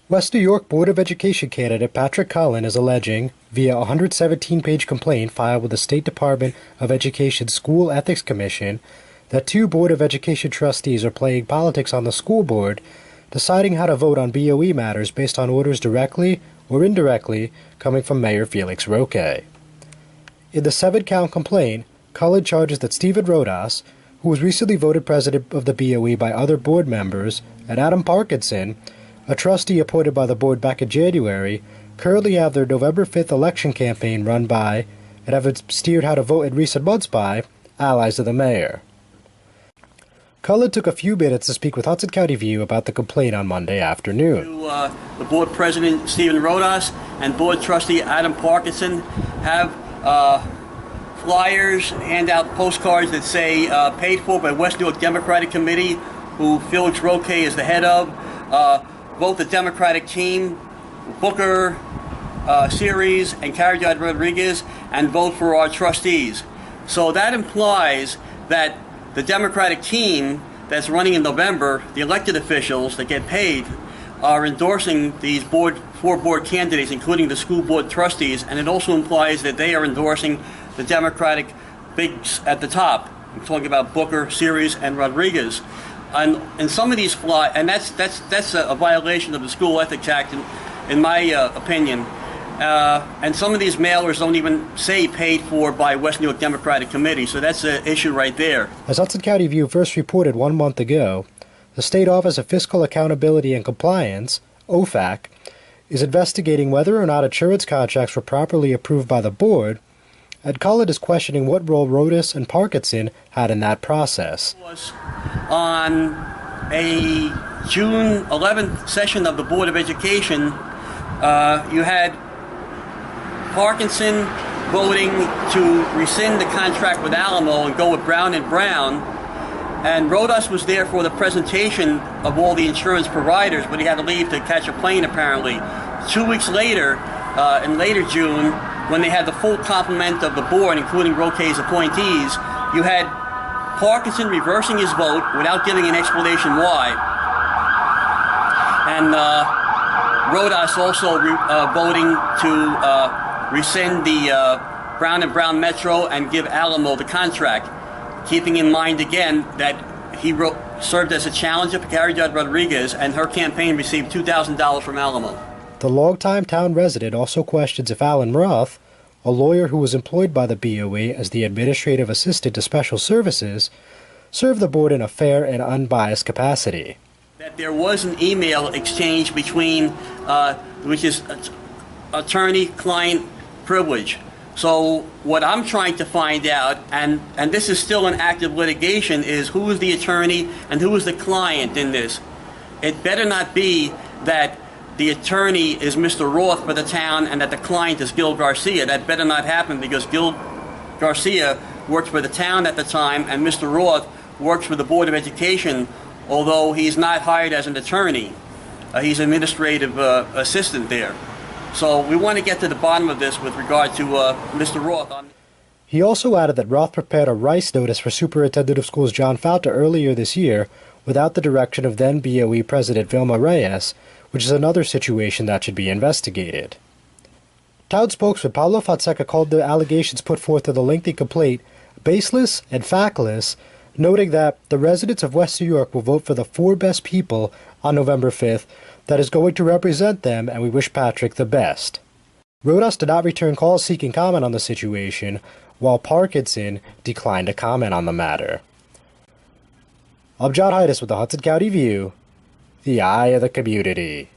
West New York Board of Education candidate Patrick Cullen is alleging, via a 117-page complaint filed with the State Department of Education's School Ethics Commission, that two Board of Education trustees are playing politics on the school board, deciding how to vote on BOE matters based on orders directly or indirectly coming from Mayor Felix Roque. In the 7-count complaint, Cullen charges that Stephen Rodas, who was recently voted president of the BOE by other board members, and Adam Parkinson, a trustee appointed by the board back in January, currently have their November 5th election campaign run by, and have steered how to vote in recent months by, allies of the mayor. Cullen took a few minutes to speak with Hudson County View about the complaint on Monday afternoon. To the board president, Stephen Rodas, and board trustee Adam Parkinson have flyers, hand out postcards that say paid for by West New York Democratic Committee, who Felix Roque is the head of. Vote the Democratic team, Booker, Series, and Caridad Rodriguez, and vote for our trustees. So that implies that the Democratic team that's running in November, the elected officials that get paid, are endorsing these four board candidates, including the school board trustees, and it also implies that they are endorsing the Democratic bigs at the top. I'm talking about Booker, Series, and Rodriguez. And some of these and that's a violation of the School Ethics Act, in my opinion. And some of these mailers don't even say paid for by West New York Democratic Committee, so that's an issue right there. As Hudson County View first reported 1 month ago, the State Office of Fiscal Accountability and Compliance, OFAC, is investigating whether or not insurance contracts were properly approved by the board, and Cullen is questioning what role Rodas and Parkinson had in that process. On a June 11th session of the Board of Education, you had Parkinson voting to rescind the contract with Alamo and go with Brown & Brown, and Rodas was there for the presentation of all the insurance providers, but he had to leave to catch a plane apparently. 2 weeks later, in later June, when they had the full complement of the board, including Roque's appointees, you had Parkinson reversing his vote without giving an explanation why, and Rodas also voting to rescind the Brown & Brown Metro and give Alamo the contract, keeping in mind again that he served as a challenger for Caridad Rodriguez, and her campaign received $2,000 from Alamo. The longtime town resident also questions if Alan Roth, a lawyer who was employed by the BOE as the administrative assistant to special services, served the board in a fair and unbiased capacity. That there was an email exchange between, which is attorney-client privilege. So what I'm trying to find out, and this is still an active litigation, is who is the attorney and who is the client in this. It better not be that the attorney is Mr. Roth for the town and that the client is Gil Garcia. That better not happen, because Gil Garcia worked for the town at the time and Mr. Roth works for the Board of Education, although he's not hired as an attorney. He's an administrative assistant there. So we want to get to the bottom of this with regard to Mr. Roth. He also added that Roth prepared a Rice notice for Superintendent of Schools John Fauta earlier this year without the direction of then BOE President Vilma Reyes, which is another situation that should be investigated. Town spokesman Pablo Fonseca called the allegations put forth in the lengthy complaint baseless and factless, noting that the residents of West New York will vote for the 4 best people on November 5th that is going to represent them, and we wish Patrick the best. Rodas did not return calls seeking comment on the situation, while Parkinson declined to comment on the matter. I'm John Heides with the Hudson County View, the eye of the community.